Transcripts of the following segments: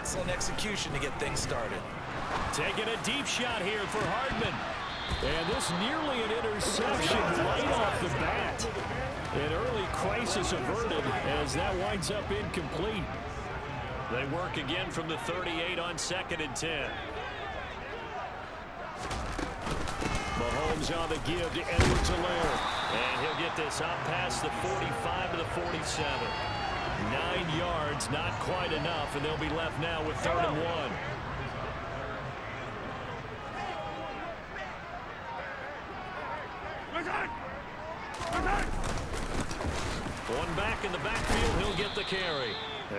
excellent execution to get things started. Taking a deep shot here for Hardman. And this nearly an interception right off the bat. An early crisis averted as that winds up incomplete. They work again from the 38 on 2nd and 10. Mahomes on the give to Edwards-Helaire. And he'll get this up past the 45 to the 47. 9 yards, not quite enough, and they'll be left now with 3rd and 1. One back in the backfield, he'll get the carry.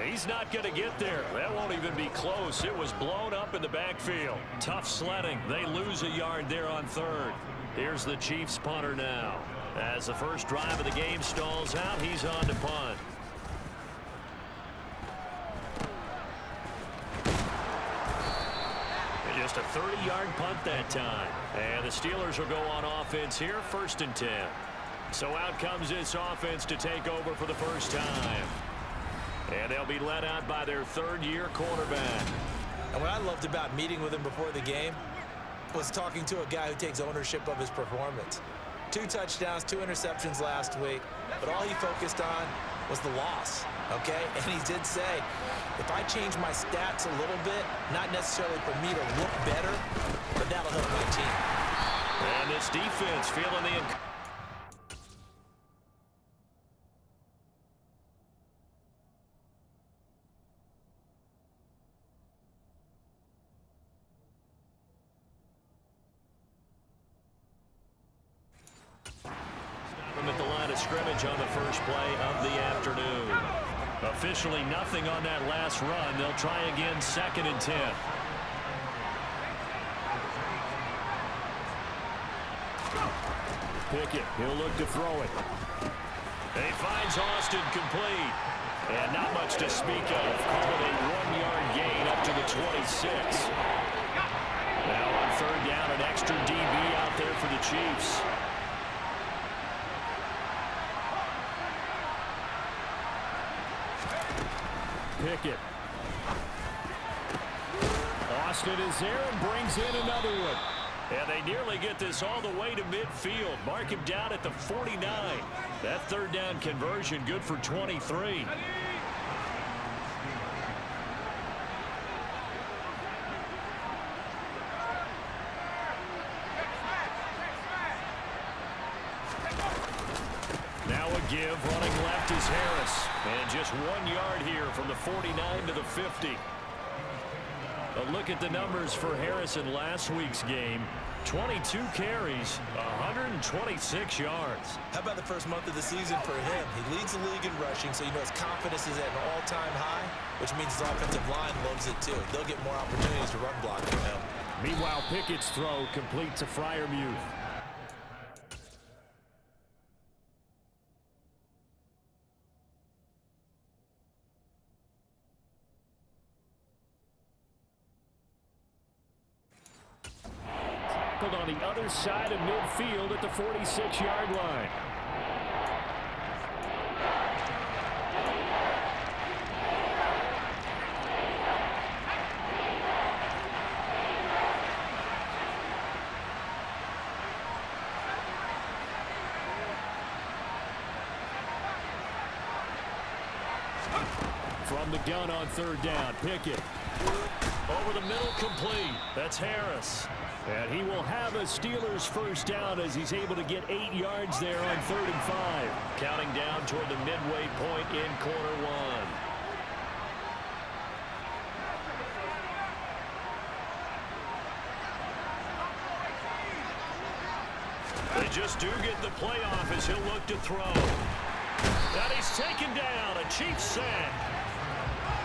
He's not going to get there. That won't even be close. It was blown up in the backfield. Tough sledding. They lose a yard there on 3rd. Here's the Chiefs punter now. As the first drive of the game stalls out, he's on to punt. Just a 30-yard punt that time. And the Steelers will go on offense here, 1st and 10. So out comes this offense to take over for the first time. And they'll be led out by their 3rd-year quarterback. And what I loved about meeting with him before the game was talking to a guy who takes ownership of his performance. 2 touchdowns, 2 interceptions last week, but all he focused on was the loss, okay? And he did say, if I change my stats a little bit, not necessarily for me to look better, but that'll help my team. And this defense feeling the... at the line of scrimmage on the first play of the afternoon. Officially nothing on that last run. They'll try again, 2nd and 10. Pickett, he'll look to throw it. He finds Austin complete. And not much to speak of. Call it a 1-yard gain up to the 26. Now on 3rd down, an extra DB out there for the Chiefs. Pickett. Austin is there and brings in another one. And they nearly get this all the way to midfield. Mark him down at the 49. That 3rd down conversion good for 23. Now a give, running left is Harris. And just 1 yard here from the 49 to the 50. A look at the numbers for Harris in last week's game. 22 carries, 126 yards. How about the first month of the season for him? He leads the league in rushing, so you know his confidence is at an all-time high, which means his offensive line loves it too. They'll get more opportunities to run block for him. Meanwhile, Pickett's throw complete to Freiermuth. On the other side of midfield at the 46-yard line. From the gun on 3rd down, Pickett. Over the middle, complete. That's Harris. And he will have a Steelers first down as he's able to get 8 yards there on 3rd and 5. Counting down toward the midway point in quarter 1. They just do get the playoff as he'll look to throw. And he's taken down. A Chiefs sack.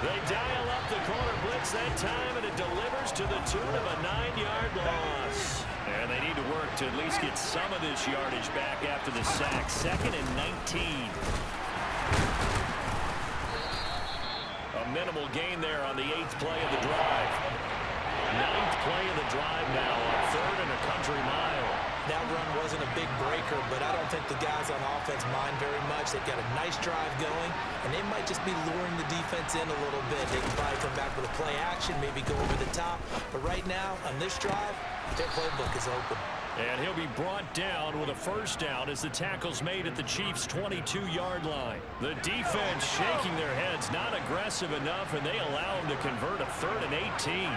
They dial up the corner blitz that time, and it delivers to the tune of a 9-yard loss. And they need to work to at least get some of this yardage back after the sack. 2nd and 19. A minimal gain there on the 8th play of the drive. 9th play of the drive now on 3rd and a country mile. That run wasn't a a big breaker, but I don't think the guys on offense mind very much. They've got a nice drive going, and they might just be luring the defense in a little bit. They can probably come back with a play action, maybe go over the top. But right now, on this drive, their playbook is open. And he'll be brought down with a first down as the tackle's made at the Chiefs' 22-yard line. The defense shaking their heads, not aggressive enough, and they allow him to convert a 3rd and 18.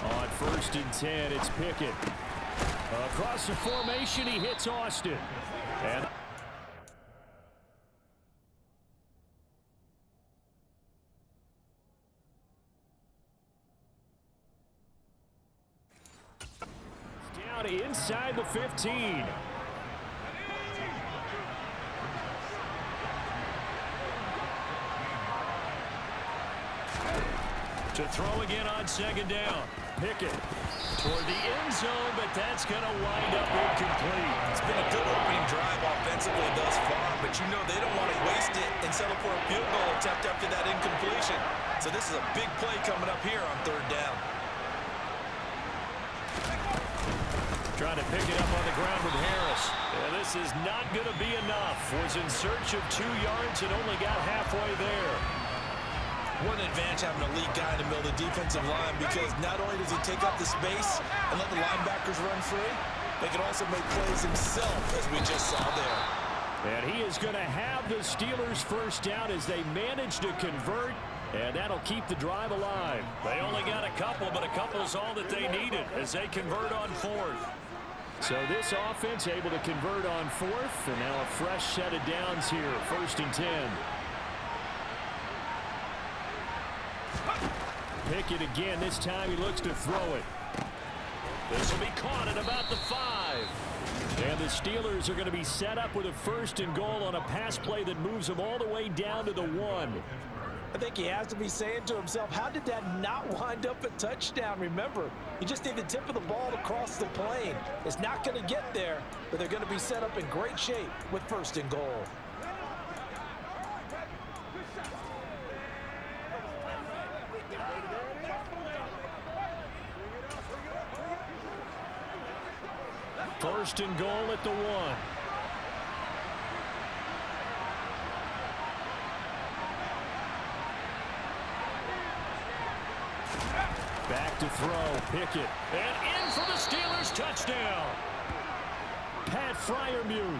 On 1st and 10, it's Pickett. Across the formation, he hits Austin. And down inside the 15. To throw again on 2nd down. Pickett toward the end zone, but that's going to wind up incomplete. It's been a good opening drive offensively thus far, but you know they don't want to waste it and settle for a field goal attempt after that incompletion. So this is a big play coming up here on 3rd down. Trying to pick it up on the ground with Harris. And this is not going to be enough. Was in search of 2 yards and only got halfway there. What an advantage having a lead guy in the middle of the defensive line, because not only does he take up the space and let the linebackers run free, they can also make plays himself, as we just saw there. And he is going to have the Steelers' first down as they manage to convert, and that'll keep the drive alive. They only got a couple, but a couple's all that they needed as they convert on 4th. So this offense able to convert on 4th, and now a fresh set of downs here, 1st and 10. Pickett again. This time he looks to throw it. This will be caught at about the 5. And the Steelers are going to be set up with a 1st and goal on a pass play that moves them all the way down to the 1. I think he has to be saying to himself, how did that not wind up a touchdown? Remember, you just need the tip of the ball to cross the plane. It's not going to get there, but they're going to be set up in great shape with 1st and goal. First and goal at the 1. Back to throw, Pickett. And in for the Steelers touchdown. Pat Freiermuth.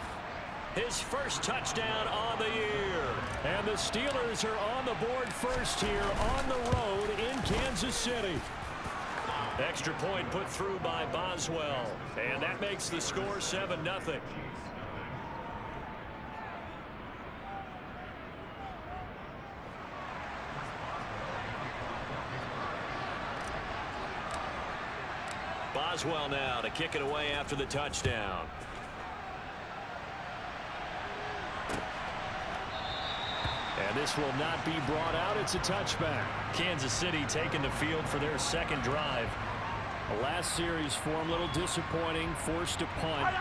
His first touchdown on the year. And the Steelers are on the board first here on the road in Kansas City. Extra point put through by Boswell. And that makes the score 7-0. Boswell now to kick it away after the touchdown. And this will not be brought out. It's a touchback. Kansas City taking the field for their 2nd drive. The last series for them, a little disappointing, forced to punt.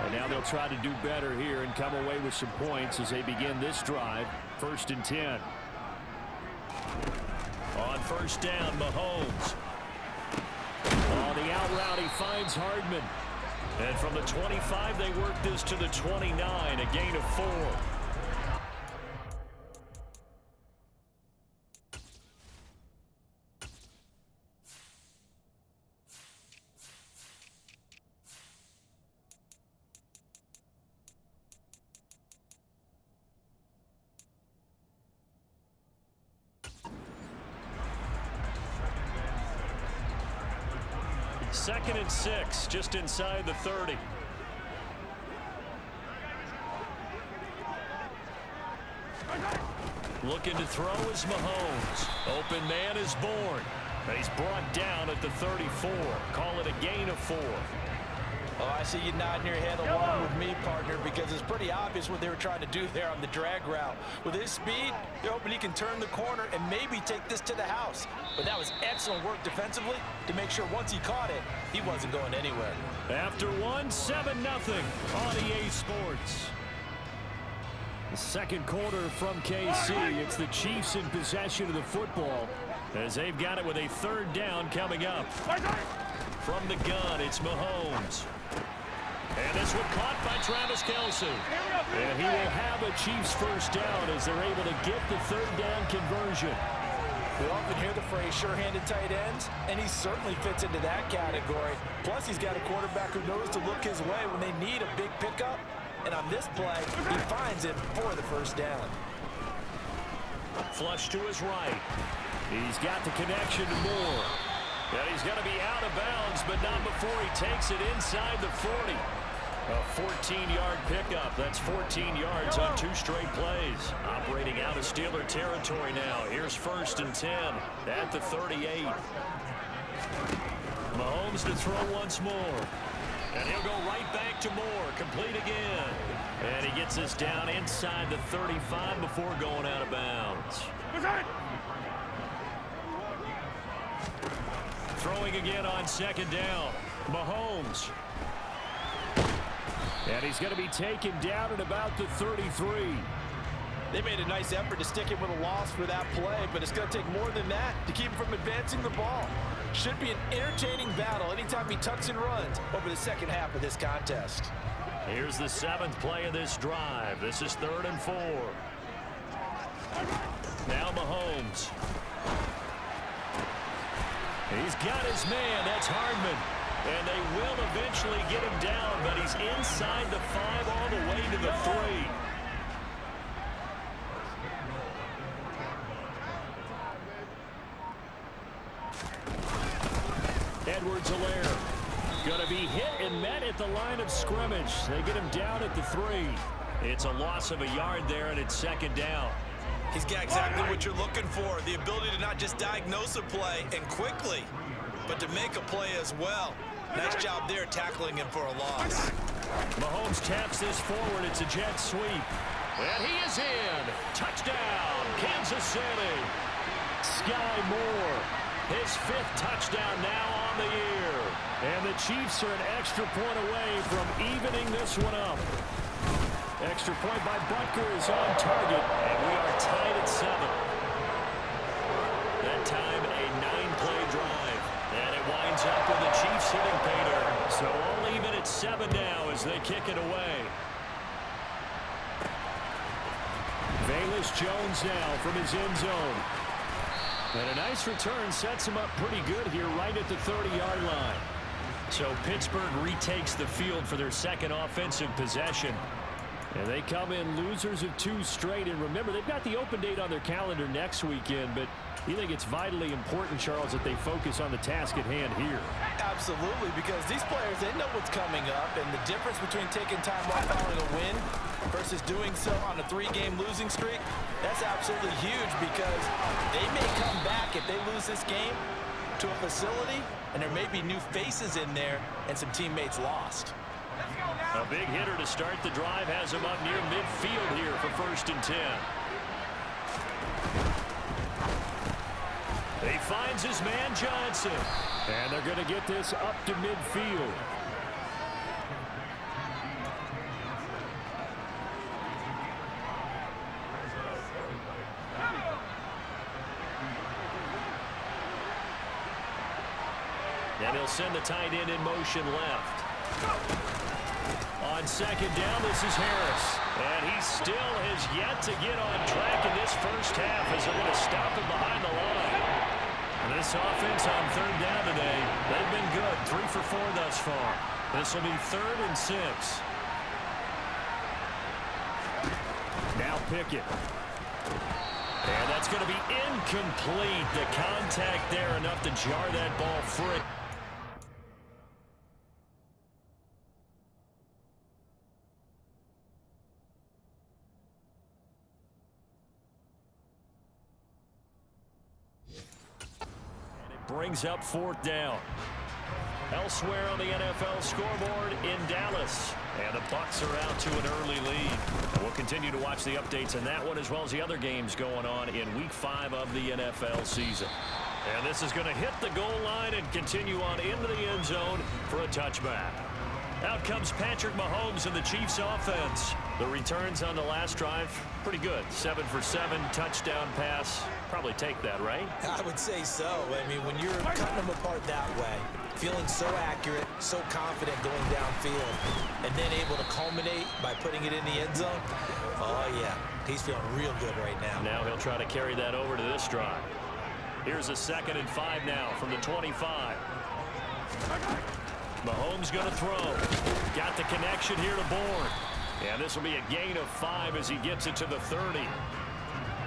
And now they'll try to do better here and come away with some points as they begin this drive. 1st and 10. On 1st down, Mahomes. On the out route, he finds Hardman. And from the 25, they work this to the 29, a gain of 4. Second and 6, just inside the 30. Looking to throw is Mahomes. Open man is born. And he's brought down at the 34. Call it a gain of 4. Oh, I see you nodding your head along with me, partner, because it's pretty obvious what they were trying to do there on the drag route. With his speed, they're hoping he can turn the corner and maybe take this to the house. But that was excellent work defensively to make sure once he caught it, he wasn't going anywhere. After 1, 7-0 on EA Sports. The second quarter from KC. It's the Chiefs in possession of the football. as they've got it with a 3rd down coming up. From the gun, it's Mahomes. And this one caught by Travis Kelce. And he will have a Chiefs 1st down as they're able to get the 3rd down conversion. We often hear the phrase sure-handed tight ends, and he certainly fits into that category. Plus, he's got a quarterback who knows to look his way when they need a big pickup. And on this play, he finds it for the 1st down. Flush to his right. He's got the connection to Moore. And he's going to be out of bounds, but not before he takes it inside the 40. A 14-yard pickup. That's 14 yards on 2 straight plays. Operating out of Steeler territory now. Here's 1st and 10 at the 38. Mahomes to throw once more. And he'll go right back to Moore. Complete again. And he gets this down inside the 35 before going out of bounds. Throwing again on 2nd down. Mahomes. And he's going to be taken down at about the 33. They made a nice effort to stick him with a loss for that play, but it's going to take more than that to keep him from advancing the ball. Should be an entertaining battle anytime he tucks and runs over the 2nd half of this contest. Here's the 7th play of this drive. This is 3rd and 4. Now Mahomes. He's got his man. That's Hardman. And they will eventually get him down, but he's inside the 5 all the way to the 3. Edwards-Helaire going to be hit and met at the line of scrimmage. They get him down at the 3. It's a loss of a yard there, and it's 2nd down. He's got exactly what you're looking for, the ability to not just diagnose a play and quickly, but to make a play as well. Nice job there tackling him for a loss. Mahomes taps this forward. It's a jet sweep. And he is in. Touchdown, Kansas City. Sky Moore, his 5th touchdown now on the year. And the Chiefs are an extra point away from evening this one up. Extra point by Butker is on target, and we are tied at 7. That time, a 9-play drive. And it winds up with the Chiefs hitting pay dirt. So all even at 7 now as they kick it away. Velus Jones now from his end zone. And a nice return sets him up pretty good here right at the 30-yard line. So Pittsburgh retakes the field for their 2nd offensive possession. And they come in losers of 2 straight. And remember, they've got the open date on their calendar next weekend, but you think it's vitally important, Charles, that they focus on the task at hand here? Absolutely, because these players, they know what's coming up, and the difference between taking time off following a win versus doing so on a 3-game losing streak, that's absolutely huge because they may come back if they lose this game to a facility, and there may be new faces in there and some teammates lost. A big hitter to start the drive has him up near midfield here for 1st and 10. He finds his man Johnson. And they're going to get this up to midfield. And he'll send the tight end in motion left. On 2nd down, this is Harris. And he still has yet to get on track in this 1st half as they're going to stop him behind the line. And this offense on 3rd down today, they've been good. 3 for 4 thus far. This will be 3rd and 6. Now Pickett. And that's going to be incomplete. The contact there enough to jar that ball free. Brings up 4th down. Elsewhere on the NFL scoreboard in Dallas. And the Bucs are out to an early lead. And we'll continue to watch the updates on that one as well as the other games going on in Week 5 of the NFL season. And this is going to hit the goal line and continue on into the end zone for a touchback. Out comes Patrick Mahomes and the Chiefs offense. The returns on the last drive, pretty good. 7 for 7, touchdown pass. Probably take that, right? I would say so. I mean, when you're cutting them apart that way, feeling so accurate, so confident going downfield, and then able to culminate by putting it in the end zone, oh, yeah, he's feeling real good right now. Now he'll try to carry that over to this drive. Here's a 2nd and 5 now from the 25. Mahomes going to throw. Got the connection here to Bourne. And this will be a gain of 5 as he gets it to the 30.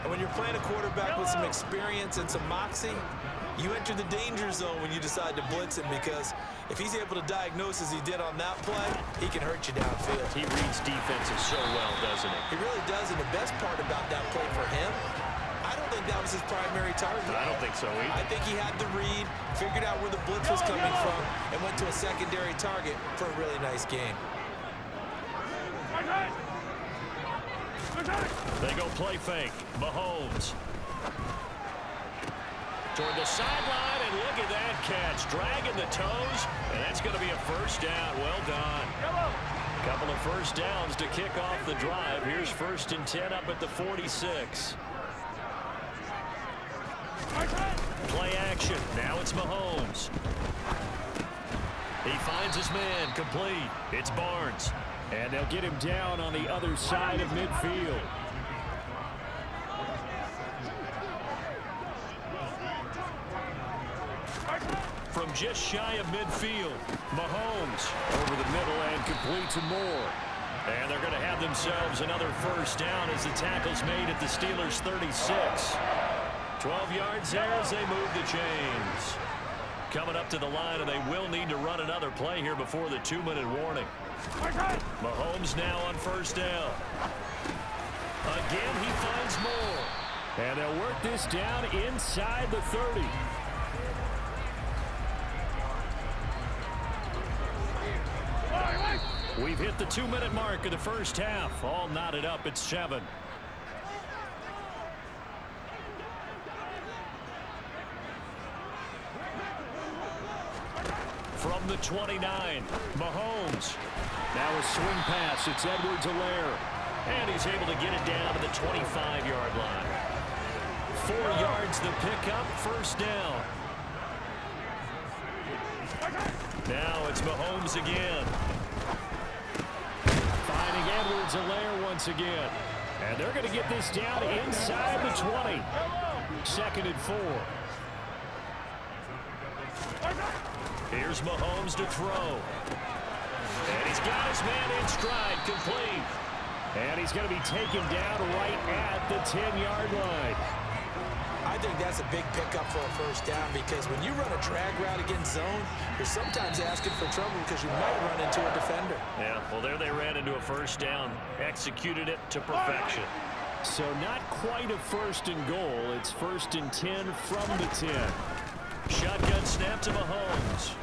And when you're playing a quarterback with some experience and some moxie, you enter the danger zone when you decide to blitz him, because if he's able to diagnose as he did on that play, he can hurt you downfield. He reads defenses so well, doesn't he? He really does, and the best part about that play for him, I don't think that was his primary target. I don't think so either. I think he had the read, figured out where the blitz was coming from, and went to a secondary target for a really nice game. They go play fake. Mahomes. Toward the sideline, and look at that catch. Dragging the toes, and that's going to be a first down. Well done. Couple of first downs to kick off the drive. Here's 1st and 10 up at the 46. Play action. Now it's Mahomes. He finds his man. Complete. It's Barnes. And they'll get him down on the other side of midfield. From just shy of midfield, Mahomes over the middle and complete to Moore. And they're going to have themselves another first down as the tackle's made at the Steelers' 36. 12 yards there as they move the chains. Coming up to the line, and they will need to run another play here before the 2-minute warning. Mahomes now on first down. Again, he finds Moore. And they'll work this down inside the 30. We've hit the 2-minute mark of the first half. All knotted up at 7. From the 29, Mahomes. Now a swing pass. It's Edwards-Helaire. And he's able to get it down to the 25-yard line. 4 yards the pickup, first down. Now it's Mahomes again. Finding Edwards-Helaire once again. And they're going to get this down inside the 20. 2nd and 4. Here's Mahomes to throw. And he's got his man in stride, complete. And he's going to be taken down right at the 10-yard line. I think that's a big pickup for a first down, because when you run a drag route against zone, you're sometimes asking for trouble because you might run into a defender. Yeah, well, there they ran into a first down. Executed it to perfection. So not quite a 1st and goal. It's 1st and 10 from the 10. Shotgun snap to Mahomes.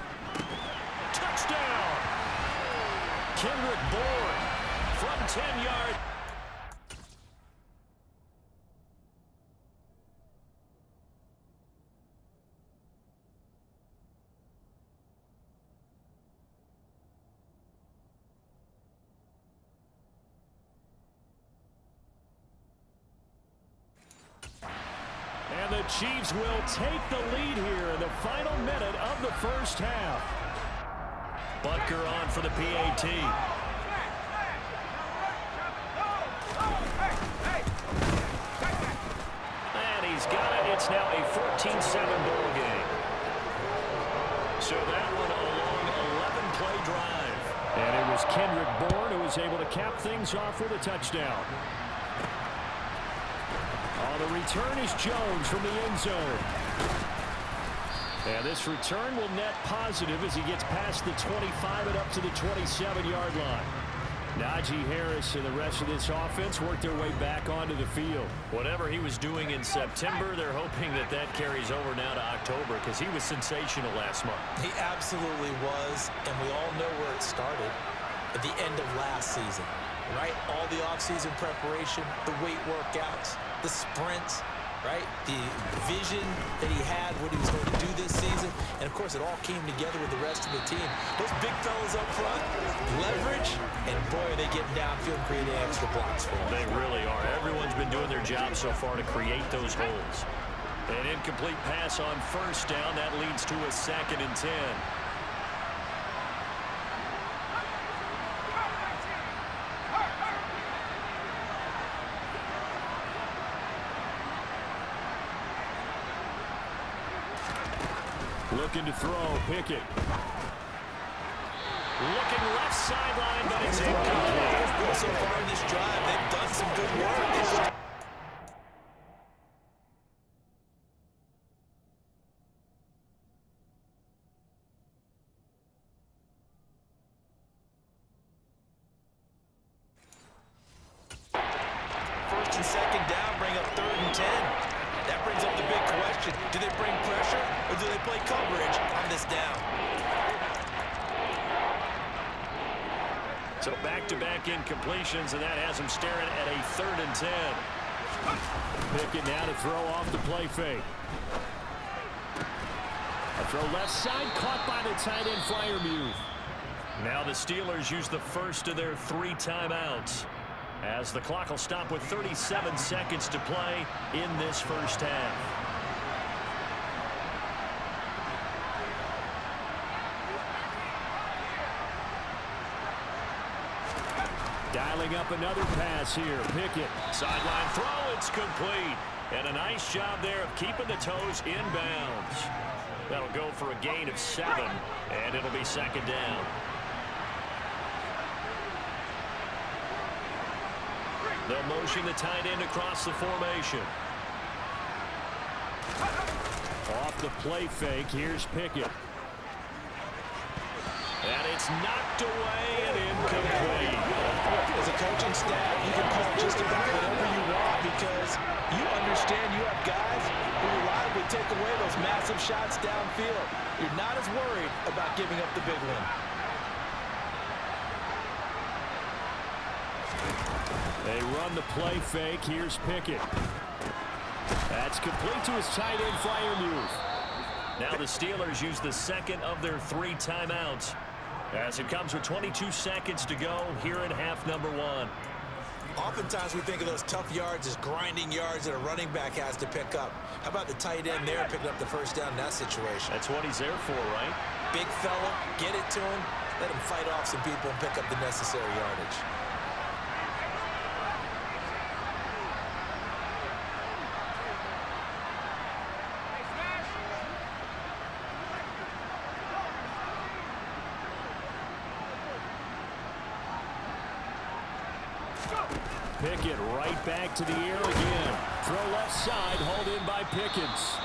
Touchdown! Kendrick Bourne from 10 yards. And the Chiefs will take the lead here in the final minute of the first half. Butker on for the PAT. And he's got it. It's now a 14-7 ball game. So that one a long 11-play drive. And it was Kendrick Bourne who was able to cap things off with a touchdown. On the return is Jones from the end zone. And this return will net positive as he gets past the 25 and up to the 27-yard line. Najee Harris and the rest of this offense work their way back onto the field. Whatever he was doing in September, they're hoping that that carries over now to October, because he was sensational last month. He absolutely was, and we all know where it started at the end of last season, right? All the offseason preparation, the weight workouts, the sprints, right? The vision that he had, what he was going to do this season. And, of course, it all came together with the rest of the team. Those big fellas up front, leverage, and, boy, are they getting downfield and creating extra blocks for them. They really are. Everyone's been doing their job so far to create those holes. An incomplete pass on first down. That leads to a 2nd and 10. Looking to throw, Pickett. Looking left sideline, but it's incomplete. So far in this drive, they've done some good work. First and second down, bring up 3rd and 10. That brings up the big question. Do they bring pressure or do they play coverage on this down? So back-to-back incompletions, and that has them staring at a 3rd and 10. Pickett now to throw off the play fake. A throw left side, caught by the tight end Freiermuth. Now the Steelers use the first of their 3 timeouts, as the clock will stop with 37 seconds to play in this first half. Dialing up another pass here. Pickett. Sideline throw. It's complete. And a nice job there of keeping the toes in bounds. That'll go for a gain of 7, and it'll be 2nd down. They'll motion the tight end across the formation. Off the play fake. Here's Pickett. And it's knocked away and incomplete. As a coaching staff, you can call just about whatever you want because you understand you have guys who reliably take away those massive shots downfield. You're not as worried about giving up the big one. They run the play fake. Here's Pickett. That's complete to his tight end, Freiermuth. Now the Steelers use the 2nd of their 3 timeouts, as it comes with 22 seconds to go here in half number 1. Oftentimes we think of those tough yards as grinding yards that a running back has to pick up. How about the tight end there picking up the first down in that situation? That's what he's there for, right? Big fella, get it to him, let him fight off some people and pick up the necessary yardage. Pickett right back to the air again. Throw left side, hauled in by Pickens.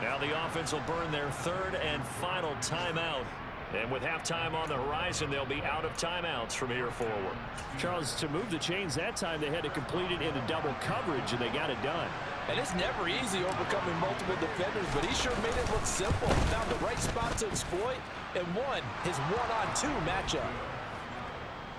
Now the offense will burn their 3rd and final timeout. And with halftime on the horizon, they'll be out of timeouts from here forward. Charles, to move the chains that time, they had to complete it into double coverage, and they got it done. And it's never easy overcoming multiple defenders, but he sure made it look simple. Found the right spot to exploit and won his 1-on-2 matchup.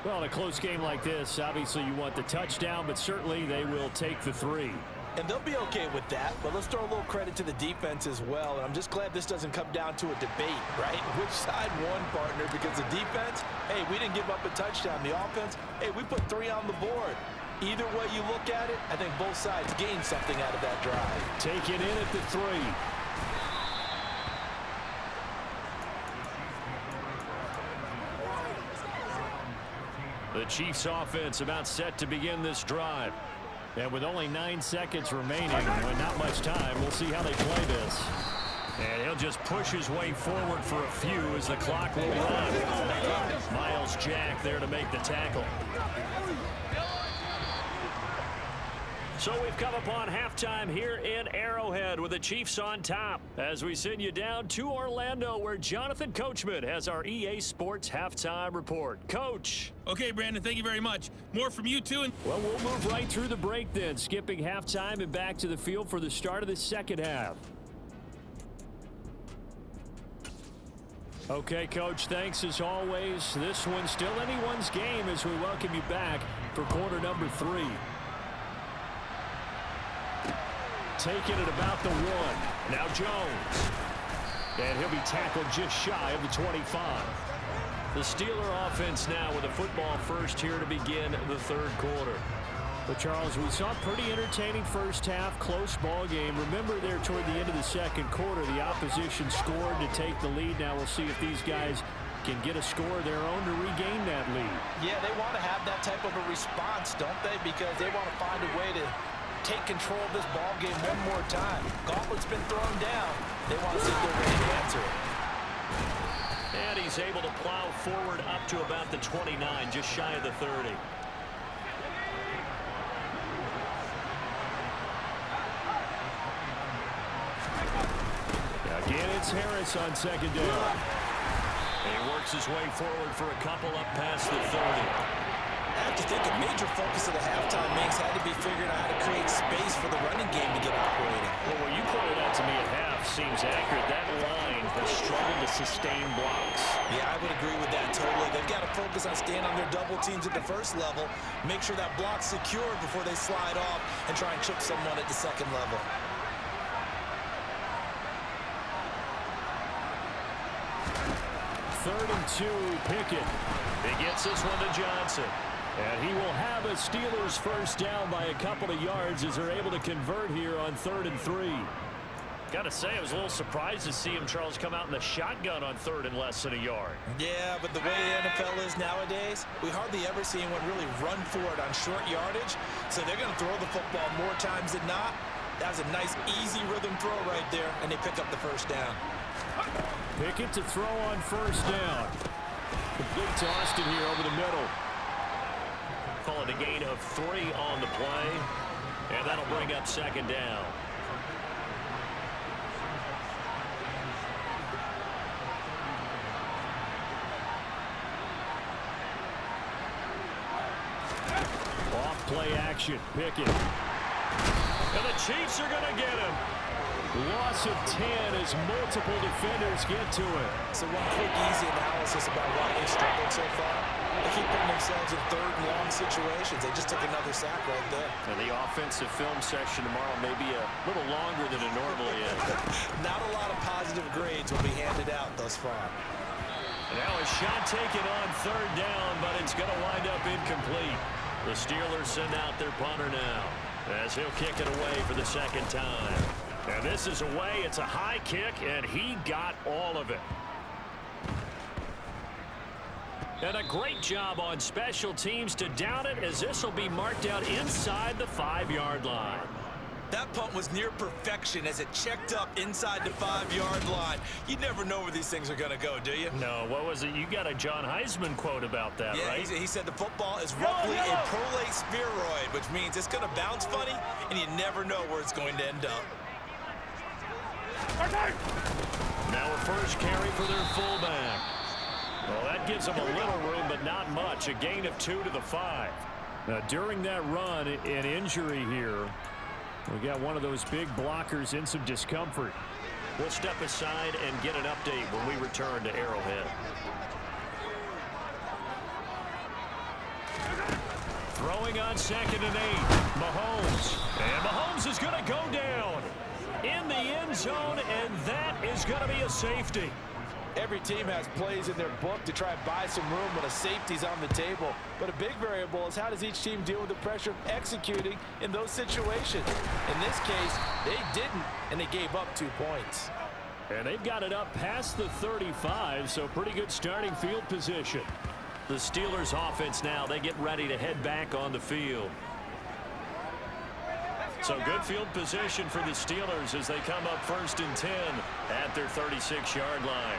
Well, in a close game like this, obviously you want the touchdown, but certainly they will take the 3. And they'll be okay with that, but let's throw a little credit to the defense as well. And I'm just glad this doesn't come down to a debate, right? Which side won, partner? Because the defense, hey, we didn't give up a touchdown. The offense, hey, we put 3 on the board. Either way you look at it, I think both sides gained something out of that drive. Taken in at the 3. The Chiefs offense about set to begin this drive. And with only 9 seconds remaining, not much time, we'll see how they play this. And he'll just push his way forward for a few as the clock will run. Miles Jack there to make the tackle. So we've come upon halftime here in Arrowhead with the Chiefs on top as we send you down to Orlando where Jonathan Coachman has our EA Sports halftime report. Coach. Okay, Brandon, thank you very much. More from you two. Well, we'll move right through the break then, skipping halftime and back to the field for the start of the second half. Okay, Coach, thanks as always. This one's still anyone's game as we welcome you back for quarter number 3. taken at about the 1. Now Jones. And he'll be tackled just shy of the 25. The Steeler offense now with a football first here to begin the third quarter. But Charles, we saw a pretty entertaining first half, close ball game. Remember there toward the end of the second quarter, the opposition scored to take the lead. Now we'll see if these guys can get a score of their own to regain that lead. Yeah, they want to have that type of a response, don't they? Because they want to find a way to take control of this ball game one more time. Gauntlet's been thrown down. They want to see if they're ready to answer it. And he's able to plow forward up to about the 29, just shy of the 30. Again, it's Harris on second down. And he works his way forward for a couple up past the 30. I have to think a major focus of the halftime makes had to be figuring out how to create space for the running game to get operating. Well, what you pointed out to me at half seems accurate. That line has struggled to sustain blocks. Yeah, I would agree with that totally. They've got to focus on staying on their double teams at the first level, make sure that block's secure before they slide off and try and chip someone at the second level. Third and 2, Pickett. He gets this one to Johnson. And he will have a Steelers first down by a couple of yards as they're able to convert here on 3rd and 3. Got to say, I was a little surprised to see him, Charles, come out in the shotgun on 3rd and less than a yard. Yeah, but the way the NFL is nowadays, we hardly ever see anyone really run for it on short yardage. So they're going to throw the football more times than not. That was a nice, easy rhythm throw right there, and they pick up the first down. Pickett to throw on first down. Complete to Austin here over the middle. Call it a gain of 3 on the play, and that'll bring up second down. Off play action, Pickett. And the Chiefs are going to get him. Loss of 10 as multiple defenders get to it. So one quick, easy analysis about why they've struggled so far. They keep putting themselves in third and long situations. They just took another sack right there. And the offensive film session tomorrow may be a little longer than it normally is. Not a lot of positive grades will be handed out thus far. Now a shot taken on 3rd down, but it's going to wind up incomplete. The Steelers send out their punter now as he'll kick it away for the second time. And this is away. It's a high kick, and he got all of it. And a great job on special teams to down it, as this will be marked out inside the 5-yard line. That punt was near perfection as it checked up inside the 5-yard line. You never know where these things are going to go, do you? No, what was it? You got a John Heisman quote about that, yeah, right? He said the football is roughly a prolate spheroid, which means it's going to bounce funny, and you never know where it's going to end up. Now a first carry for their fullback. Well, that gives them a little room, but not much. A gain of 2 to the 5. Now, during that run, an injury here. We got one of those big blockers in some discomfort. We'll step aside and get an update when we return to Arrowhead. Throwing on 2nd and 8. Mahomes. And Mahomes is going to go down in the end zone, and that is going to be a safety. Every team has plays in their book to try and buy some room when a safety's on the table. But a big variable is how does each team deal with the pressure of executing in those situations. In this case, they didn't, and they gave up 2 points. And they've got it up past the 35, so pretty good starting field position. The Steelers offense now, they get ready to head back on the field. So good field position for the Steelers as they come up 1st and 10 at their 36-yard line.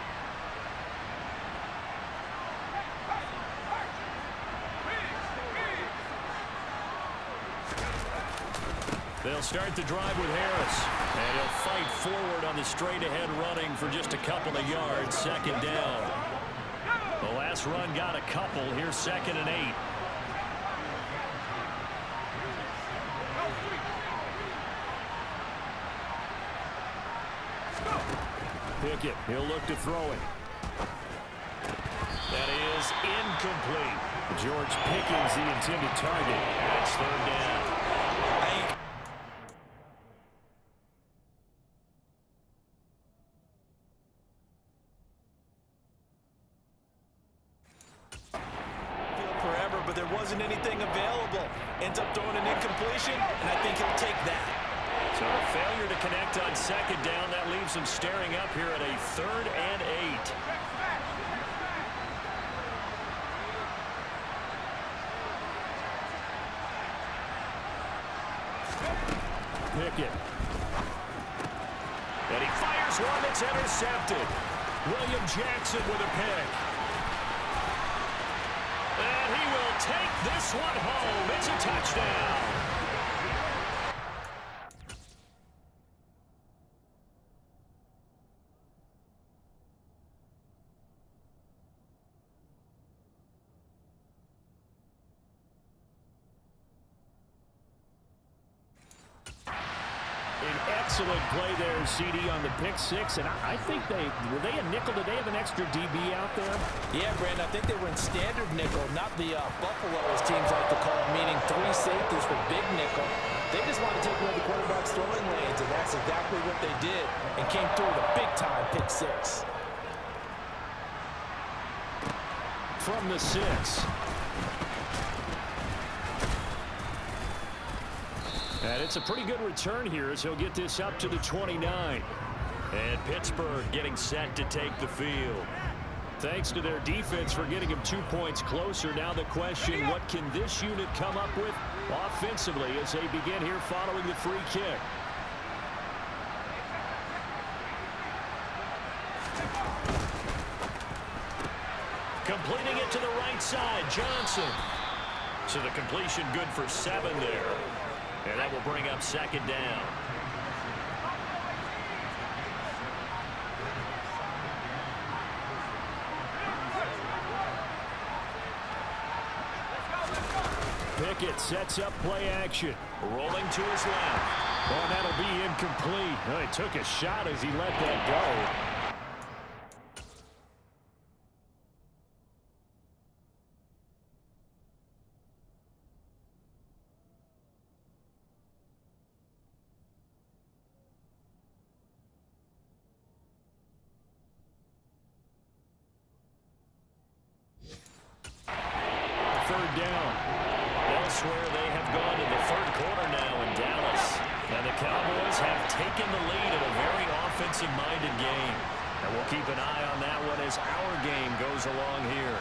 They'll start the drive with Harris, and he'll fight forward on the straight-ahead running for just a couple of yards. 2nd down. The last run got a couple. Here's 2nd and 8. Pickett, he'll look to throw it. That is incomplete. George Pickens, the intended target. That's 3rd down. but there wasn't anything available. Ends up throwing an incompletion, and I think he'll take that. So a failure to connect on second down. That leaves him staring up here at a 3rd and 8. Pickett. And he fires one that's intercepted. William Jackson with a pick. And he will take this one home. It's a touchdown. Excellent play there, CD, on the pick six. And I think were they a nickel? Did they have an extra DB out there? Yeah, Brandon, I think they were in standard nickel, not the Buffalo, as teams like to call it, meaning 3 safeties for big nickel. They just wanted to take away the quarterback's throwing lanes, and that's exactly what they did, and came through with a big-time pick six. From the 6. And it's a pretty good return here as he'll get this up to the 29. And Pittsburgh getting set to take the field. Thanks to their defense for getting him 2 points closer. Now the question, what can this unit come up with offensively as they begin here following the free kick? Completing it to the right side, Johnson. So the completion good for 7 there. And that will bring up second down. Pickett sets up play action. Rolling to his left. Oh, that'll be incomplete. Oh, he took a shot as he let that go. Third down. Elsewhere, they have gone to the 3rd quarter now in Dallas. And the Cowboys have taken the lead in a very offensive-minded game. And we'll keep an eye on that one as our game goes along here.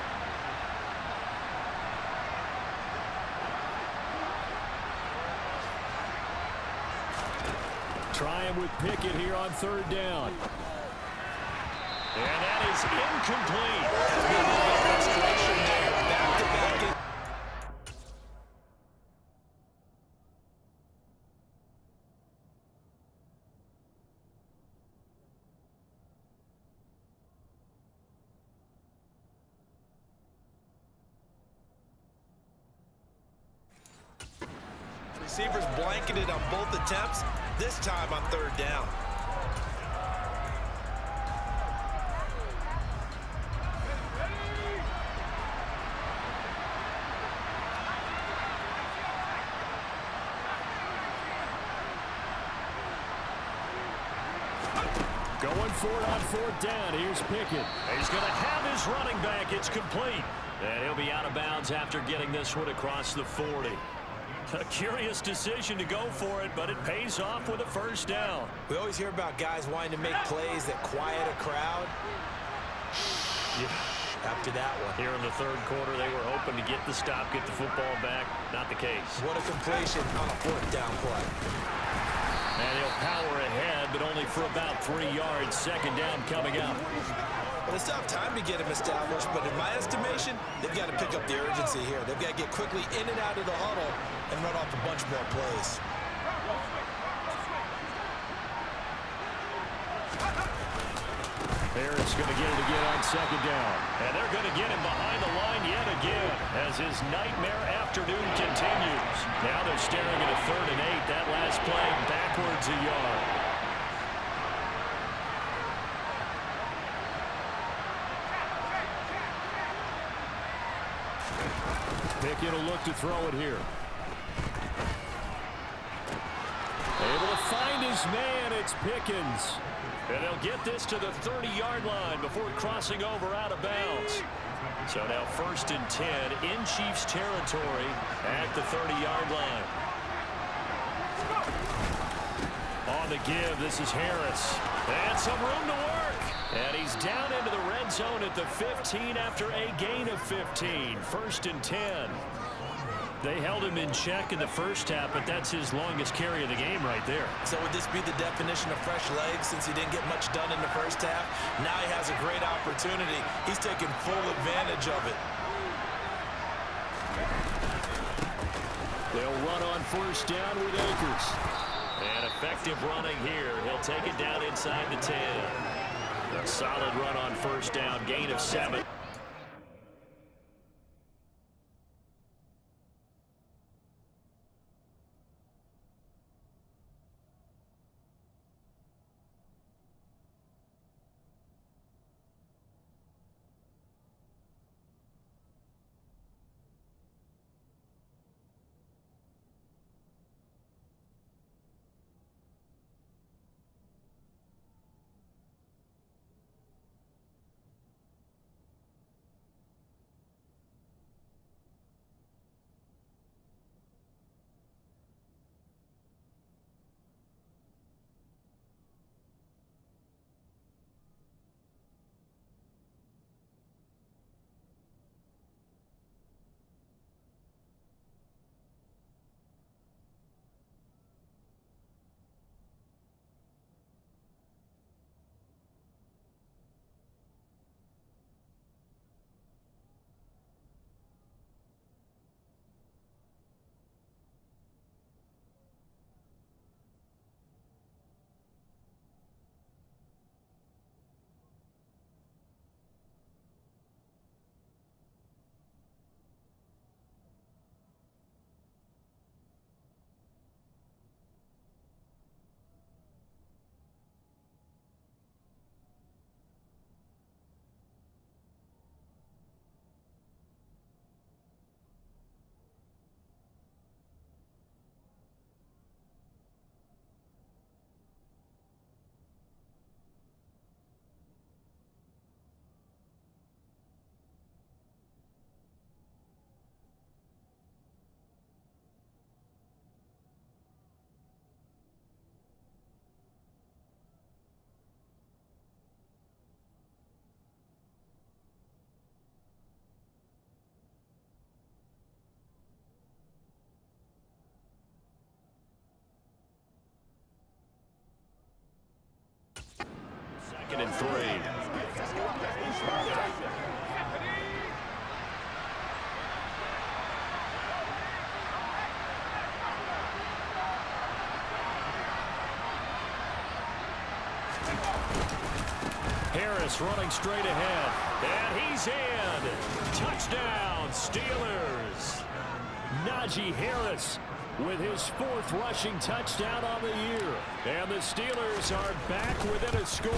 Trying with Pickett here on 3rd down. And that is incomplete. Frustration there. Back-to-back. Receivers blanketed on both attempts, this time on 3rd down. Going for it on 4th down. Here's Pickett. He's going to have his running back. It's complete. And he'll be out of bounds after getting this one across the 40. A curious decision to go for it, but it pays off with a 1st down. We always hear about guys wanting to make plays that quiet a crowd. After that one. Here in the 3rd quarter, they were hoping to get the stop, get the football back. Not the case. What a completion on a 4th down play. And he'll power ahead, but only for about 3 yards. 2nd down coming up. Well, they still have time to get him established, but in my estimation, they've got to pick up the urgency here. They've got to get quickly in and out of the huddle and run off a bunch more plays. Barrett's going to get it again on 2nd down. And they're going to get him behind the line yet again as his nightmare afternoon continues. Now they're staring at a 3rd and 8. That last play backwards a yard. Pickett will look to throw it here. Able to find his man. It's Pickens. And they'll get this to the 30-yard line before crossing over out of bounds. So now 1st and 10 in Chiefs territory at the 30-yard line. On the give, this is Harris. And some room to work. And he's down into the red zone at the 15 after a gain of 15. 1st and 10. They held him in check in the first half, but that's his longest carry of the game right there. So would this be the definition of fresh legs since he didn't get much done in the first half? Now he has a great opportunity. He's taking full advantage of it. They'll run on 1st down with Akers. And effective running here. He'll take it down inside the 10. A solid run on 1st down, gain of 7. And 3. Harris running straight ahead. And he's in. Touchdown, Steelers. Najee Harris with his 4th rushing touchdown on the year. And the Steelers are back within a score.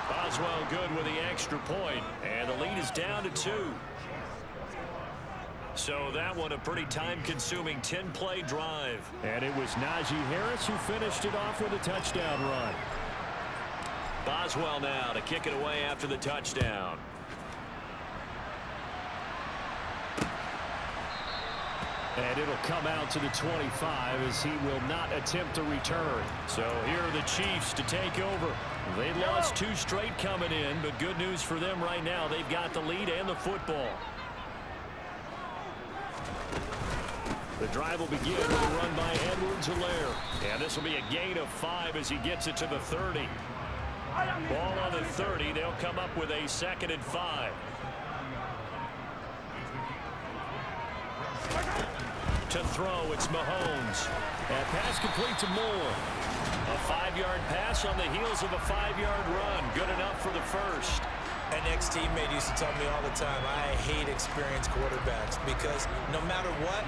Boswell good with the extra point, and the lead is down to 2. So that one a pretty time-consuming 10-play drive. And it was Najee Harris who finished it off with a touchdown run. Boswell now to kick it away after the touchdown. And it'll come out to the 25 as he will not attempt to return. So here are the Chiefs to take over. They lost 2 straight coming in, but good news for them right now. They've got the lead and the football. The drive will begin with a run by Edwards-Helaire. And this will be a gain of 5 as he gets it to the 30. Ball on the 30. They'll come up with a 2nd and 5. To throw, it's Mahomes. And pass complete to Moore. A 5-yard pass on the heels of a 5-yard run. Good enough for the first. An ex-teammate used to tell me all the time, I hate experienced quarterbacks because no matter what,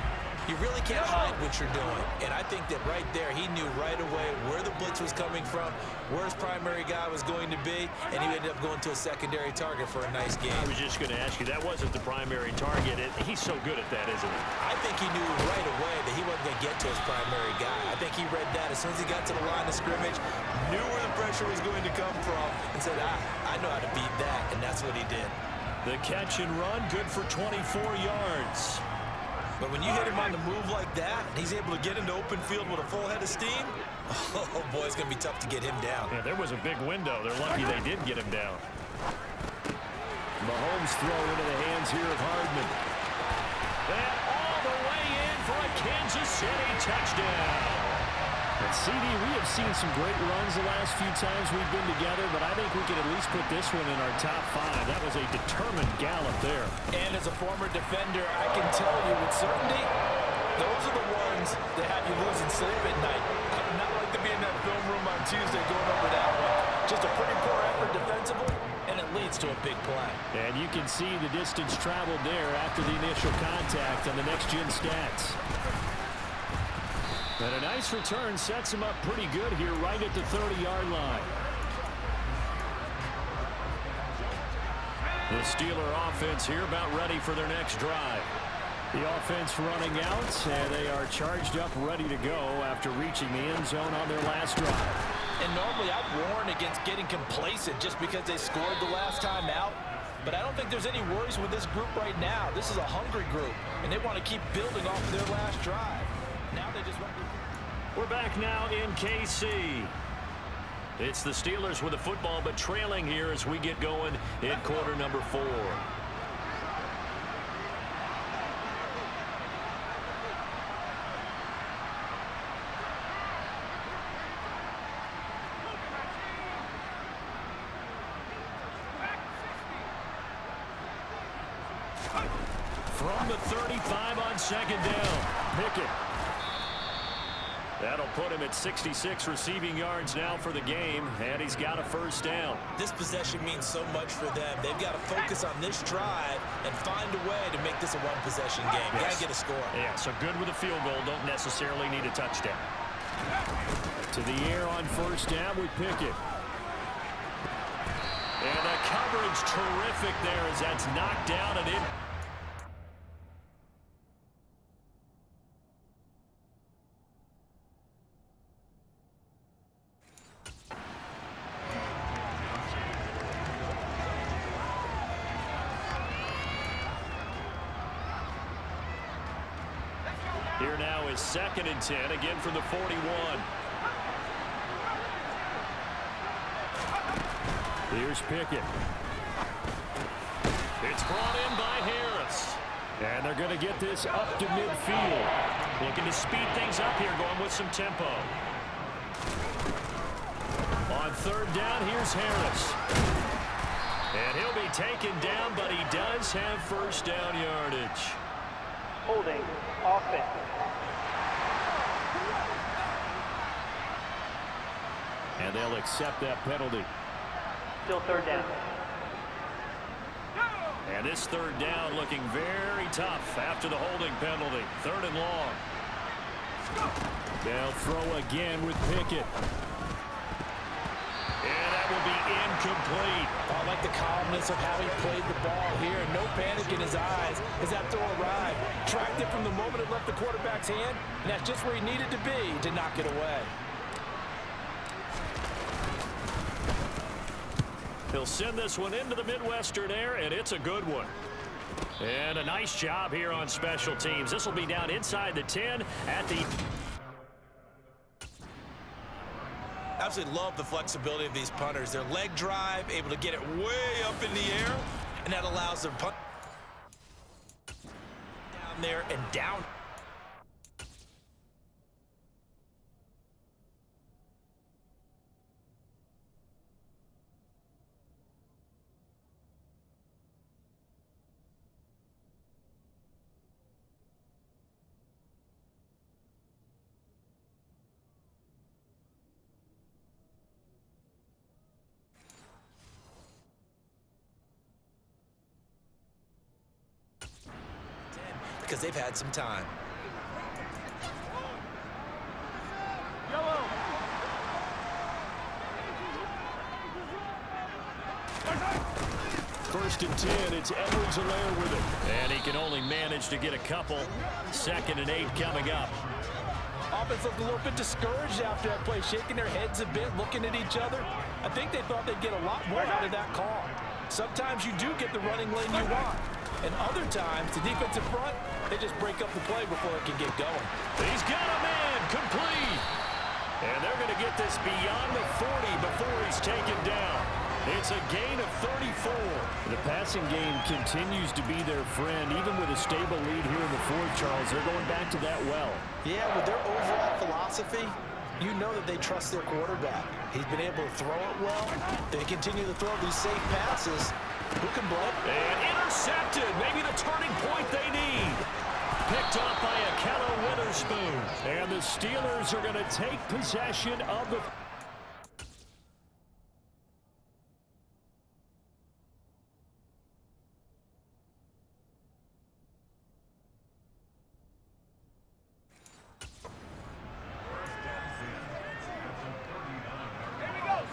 you really can't hide what you're doing. And I think that right there, he knew right away where the blitz was coming from, where his primary guy was going to be, and he ended up going to a secondary target for a nice game. I was just going to ask you, that wasn't the primary target. He's so good at that, isn't he? I think he knew right away that he wasn't going to get to his primary guy. I think he read that as soon as he got to the line of scrimmage, knew where the pressure was going to come from, and said, I know how to beat that, and that's what he did. The catch and run, good for 24 yards. But when you hit him on the move like that, he's able to get into open field with a full head of steam, oh boy, it's going to be tough to get him down. Yeah, there was a big window. They're lucky they did get him down. Mahomes throw into the hands here of Hardman. And all the way in for a Kansas City touchdown. And CD, we have seen some great runs the last few times we've been together, but I think we can at least put this one in our top 5. That was a determined gallop there. And as a former defender, I can tell you with certainty, those are the ones that have you losing sleep at night. Not like to be in that film room on Tuesday going over that one. Just a pretty poor effort defensively, and it leads to a big play. And you can see the distance traveled there after the initial contact on the next-gen stats. And a nice return sets him up pretty good here right at the 30-yard line. The Steeler offense here about ready for their next drive. The offense running out, and they are charged up, ready to go after reaching the end zone on their last drive. And normally I'd warn against getting complacent just because they scored the last time out. But I don't think there's any worries with this group right now. This is a hungry group, and they want to keep building off of their last drive. Now they just want to... We're back now in KC. It's the Steelers with the football, but trailing here as we get going in quarter number 4. From the 35 on second down, Pickett. That'll put him at 66 receiving yards now for the game, and he's got a first down. This possession means so much for them. They've got to focus on this drive and find a way to make this a one-possession game. Got to get a score. Yeah, so good with a field goal. Don't necessarily need a touchdown. To the air on first down with Pickett. And the coverage terrific there as that's knocked down and in. Here now is 2nd and 10, again from the 41. Here's Pickett. It's brought in by Harris. And they're going to get this up to midfield. Looking to speed things up here, going with some tempo. On 3rd down, here's Harris. And he'll be taken down, but he does have first down yardage. Holding offense. And they'll accept that penalty. Still 3rd down. And this 3rd down looking very tough after the holding penalty. 3rd and long. They'll throw again with Pickett. And that will be incomplete. I like the calmness of how he played the ball here. No panic in his eyes as that throw arrived. Tracked it from the moment it left the quarterback's hand, and that's just where he needed to be to knock it away. He'll send this one into the Midwestern air, and it's a good one. And a nice job here on special teams. This will be down inside the 10 at the... Absolutely love the flexibility of these punters. Their leg drive, able to get it way up in the air, and that allows them punt down there and down. Because they've had some time. First and 10, it's Edwards-Helaire with it. And he can only manage to get a couple. 2nd and 8 coming up. Offense looked a little bit discouraged after that play, shaking their heads a bit, looking at each other. I think they thought they'd get a lot more out of that call. Sometimes you do get the running lane you want. And other times, the defensive front, they just break up the play before it can get going. He's got a man complete. And they're going to get this beyond the 40 before he's taken down. It's a gain of 34. The passing game continues to be their friend. Even with a stable lead here in the fourth, Charles, they're going back to that well. Yeah, with their overall philosophy, you know that they trust their quarterback. He's been able to throw it well. They continue to throw these safe passes. Who can blame? And intercepted. Maybe the turning point they need. Picked off by Witherspoon. And the Steelers are going to take possession of the...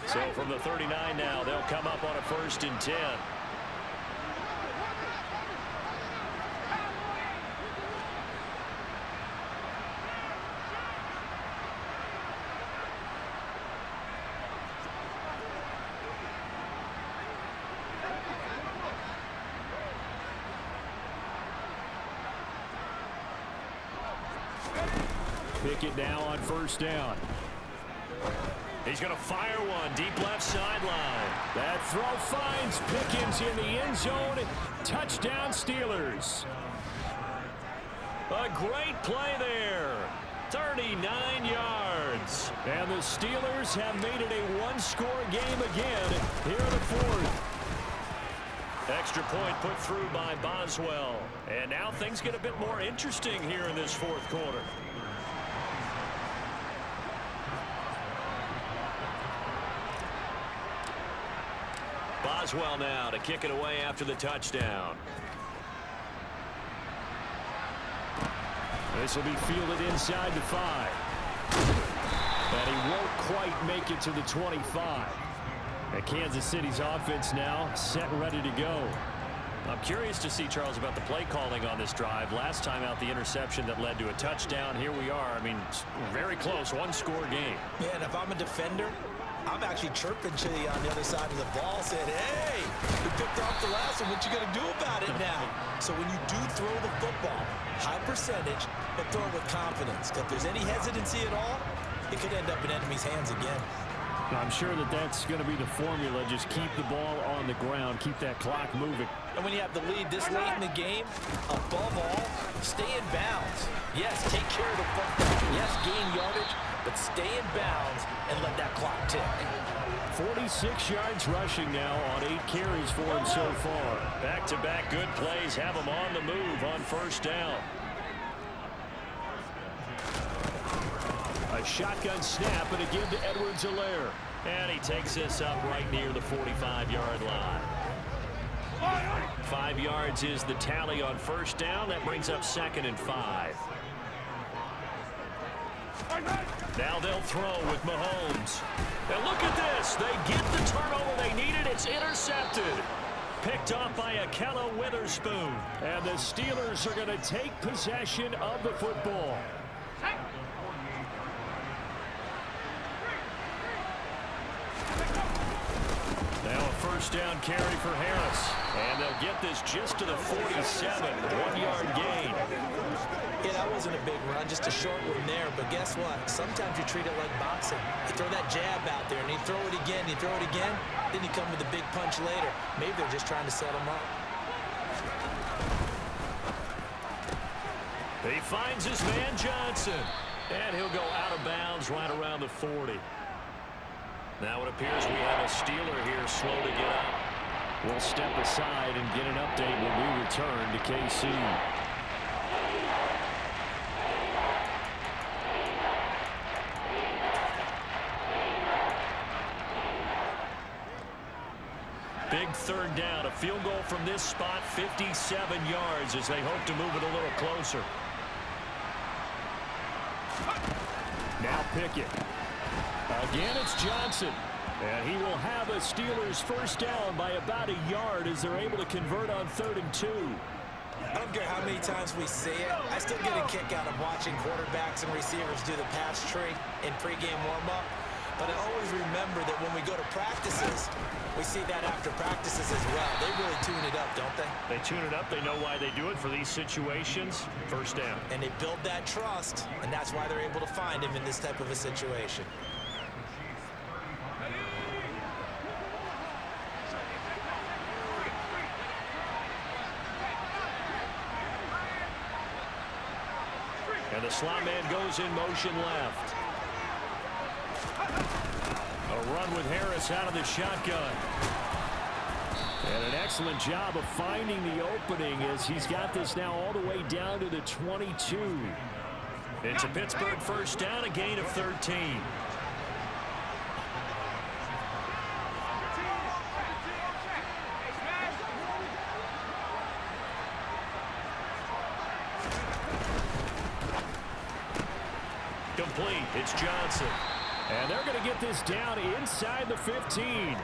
So from the 39 now, they'll come up on a 1st and 10. Pickett now on 1st down. He's going to fire one deep left sideline. That throw finds Pickens in the end zone. Touchdown, Steelers. A great play there. 39 yards. And the Steelers have made it a one-score game again here in the fourth. Extra point put through by Boswell. And now things get a bit more interesting here in this fourth quarter. Boswell now to kick it away after the touchdown. This will be fielded inside the 5. And he won't quite make it to the 25. And Kansas City's offense now set and ready to go. I'm curious to see, Charles, about the play calling on this drive. Last time out, the interception that led to a touchdown. Here we are. I mean, very close, one-score game. Yeah, and if I'm a defender, I'm actually chirping to you on the other side of the ball, saying, hey, you picked off the last one. What you going to do about it now? So when you do throw the football, high percentage, but throw it with confidence. If there's any hesitancy at all, it could end up in enemy's hands again. I'm sure that that's going to be the formula. Just keep the ball on the ground. Keep that clock moving. And when you have the lead this late in the game, above all, stay in bounds. Yes, take care of the football. Yes, gain yardage, but stay in bounds and let that clock tick. 46 yards rushing now on 8 carries for him so far. Back-to-back good plays have him on the move on 1st down. A shotgun snap and a give to Edwards-Helaire. And he takes this up right near the 45-yard line. 5 yards is the tally on 1st down. That brings up 2nd and 5. Now they'll throw with Mahomes. And look at this. They get the turnover they needed. It's intercepted. Picked off by Witherspoon. And the Steelers are going to take possession of the football. Now a 1st down carry for Harris. And they'll get this just to the 47. 1-yard gain. Yeah, that wasn't a big run, just a short one there. But guess what? Sometimes you treat it like boxing. You throw that jab out there, and you throw it again, you throw it again, then you come with a big punch later. Maybe they're just trying to set him up. He finds his man Johnson. And he'll go out of bounds right around the 40. Now it appears we have a Steeler here slow to get up. We'll step aside and get an update when we return to KC. Big 3rd down. A field goal from this spot, 57 yards as they hope to move it a little closer. Now Pickett. Again, it's Johnson. And he will have a Steelers 1st down by about a yard as they're able to convert on 3rd and 2. I don't care how many times we see it. I still get a kick out of watching quarterbacks and receivers do the pass tree in pregame warm-up. But I always remember that when we go to practices, we see that after practices as well. They really tune it up, don't they? They tune it up. They know why they do it for these situations. First down. And they build that trust, and that's why they're able to find him in this type of a situation. And the slot man goes in motion left. A run with Harris out of the shotgun. And an excellent job of finding the opening as he's got this now all the way down to the 22. It's a Pittsburgh first down, a gain of 13. Complete. It's Johnson. And they're going to get this down inside the 15.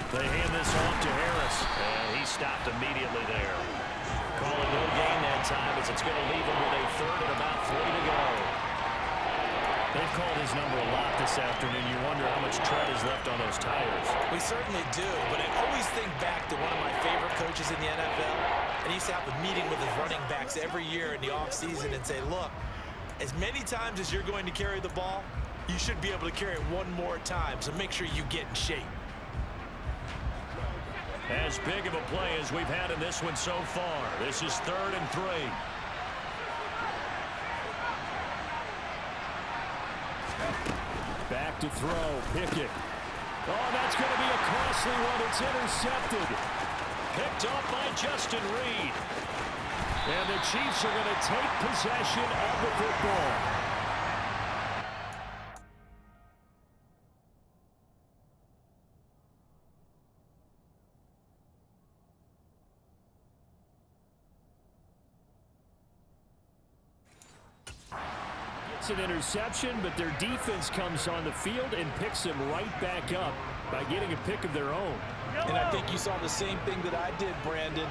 They hand this off to Harris. And he stopped immediately there. Calling no gain that time as it's going to leave him with a third and about 3 to go. They've called his number a lot this afternoon. You wonder how much tread is left on those tires. We certainly do, but I always think back to one of my favorite coaches in the NFL, and he used to have a meeting with his running backs every year in the offseason and say, look, as many times as you're going to carry the ball, you should be able to carry it one more time, so make sure you get in shape. As big of a play as we've had in this one so far. This is 3rd and 3. Back to throw. Pickett. Oh, that's going to be a costly one. It's intercepted. Picked off by Justin Reed. And the Chiefs are going to take possession of the football. An interception, but their defense comes on the field and picks them right back up by getting a pick of their own. And I think you saw the same thing that I did, Brandon.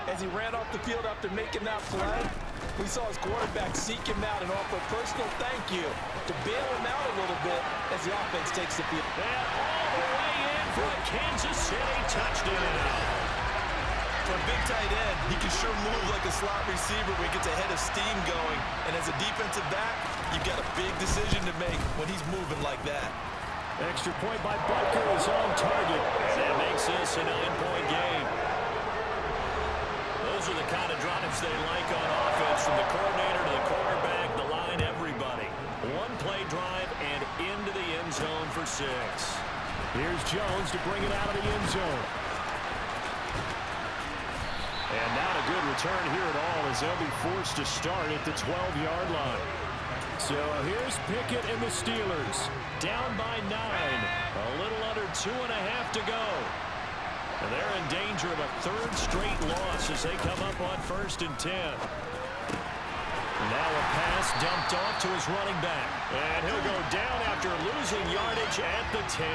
As he ran off the field after making that play, we saw his quarterback seek him out and offer a personal thank you to bail him out a little bit as the offense takes the field. And all the way in for a Kansas City touchdown. For a big tight end, he can sure move like a slot receiver when he gets a head of steam going. And as a defensive back, you've got a big decision to make when he's moving like that. Extra point by Butker is on target. And that makes this a 9-point game. Those are the kind of drives they like on offense, from the coordinator to the quarterback, the line, everybody. One play drive and into the end zone for 6. Here's Jones to bring it out of the end zone. And not a good return here at all as they'll be forced to start at the 12-yard line. So here's Pickett and the Steelers. Down by 9. A little under 2.5 to go. And they're in danger of a 3rd straight loss as they come up on 1st and 10. Now a pass dumped off to his running back. And he'll go down after losing yardage at the 10.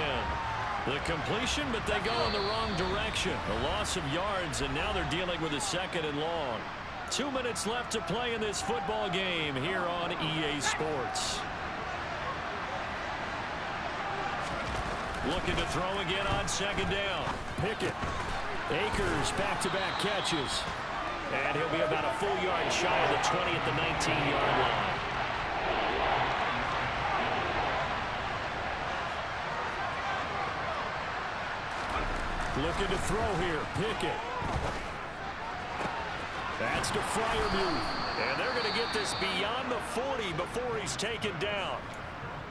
The completion, but they go in the wrong direction. A loss of yards, and now they're dealing with a 2nd and long. 2 minutes left to play in this football game here on EA Sports. Looking to throw again on 2nd down. Pickett. Akers back-to-back catches. And he'll be about a full yard shy of the 20 at the 19-yard line. Looking to throw here. Pickett. That's to Freiermuth. And they're going to get this beyond the 40 before he's taken down.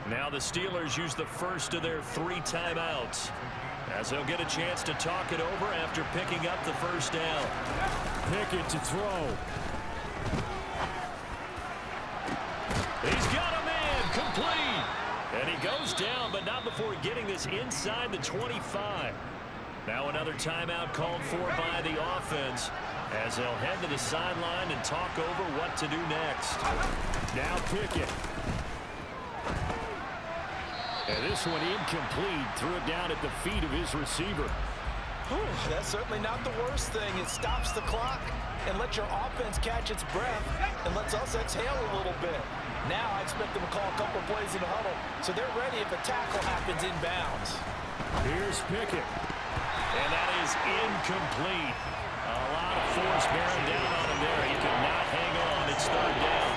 Now the Steelers use the first of their 3 timeouts, as they'll get a chance to talk it over after picking up the first down. Pickett to throw. He's got a man, complete. And he goes down, but not before getting this inside the 25. Now another timeout called for by the offense, as they'll head to the sideline and talk over what to do next. Now Pickett. And This one incomplete. Threw it down at the feet of his receiver. Whew, that's certainly not the worst thing. It stops the clock and lets your offense catch its breath and lets us exhale a little bit. Now I expect them to call a couple plays in the huddle so they're ready if a tackle happens inbounds. Here's Pickett. And that is incomplete. A lot of force bearing down on him there. He could not hang on. It's third down.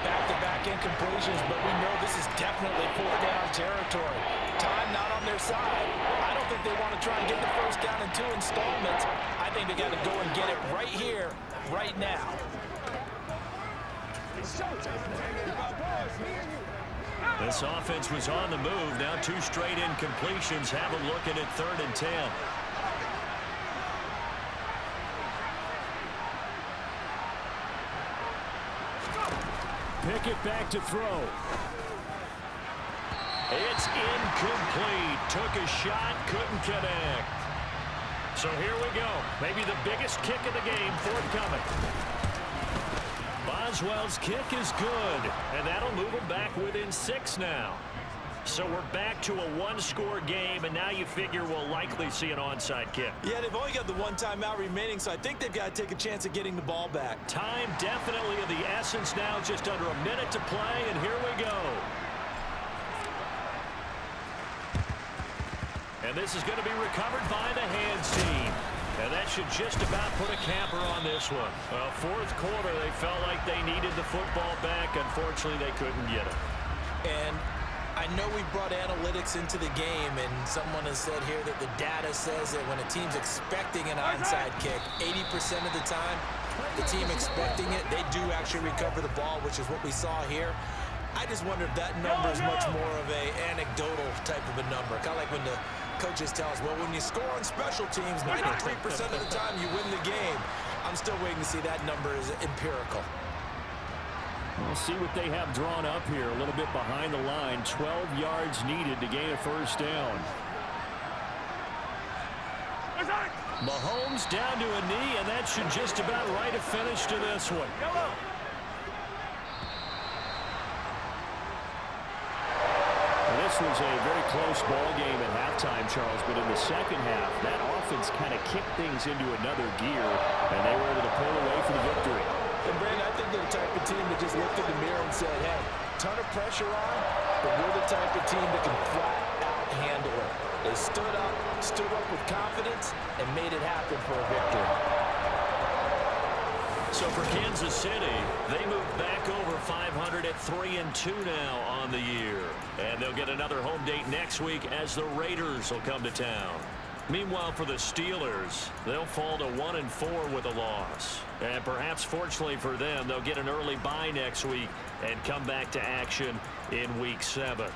Back-to-back incompletions, but we know this is definitely fourth-down territory. Time not on their side. I don't think they want to try and get the first down in 2 installments. I think they got to go and get it right here, right now. This offense was on the move. Now 2 straight incompletions. Have a look at it, 3rd and 10. Pickett back to throw. It's incomplete. Took a shot, couldn't connect. So here we go. Maybe the biggest kick of the game forthcoming. Boswell's kick is good, and that'll move them back within 6 now. So we're back to a 1-score game, and now you figure we'll likely see an onside kick. Yeah, they've only got the 1 timeout remaining, so I think they've got to take a chance at getting the ball back. Time definitely of the essence now, just under a minute to play, and here we go. And this is going to be recovered by the hands team. And that should just about put a capper on this one. Well, 4th quarter, they felt like they needed the football back. Unfortunately, they couldn't get it. And I know we brought analytics into the game, and someone has said here that the data says that when a team's expecting an onside kick, 80% of the time, the team expecting it, they do actually recover the ball, which is what we saw here. I just wonder if that number is much more of a anecdotal type of a number. Kind of like when the coaches tell us, well, when you score on special teams, 93% of the time you win the game. I'm still waiting to see that number is empirical. We'll see what they have drawn up here. A little bit behind the line. 12 yards needed to gain a first down. Mahomes down to a knee, and that should just about write a finish to this one. This was a very close ball game at halftime, Charles, but in the second half, that offense kind of kicked things into another gear, and they were able to pull away for the victory. And, Brandon, I think they're the type of team that just looked in the mirror and said, hey, ton of pressure on, but we're the type of team that can flat out handle it. They stood up with confidence, and made it happen for a victory. So for Kansas City, they move back over 500 at 3-2 now on the year. And they'll get another home date next week as the Raiders will come to town. Meanwhile, for the Steelers, they'll fall to 1-4 with a loss. And perhaps fortunately for them, they'll get an early bye next week and come back to action in Week 7.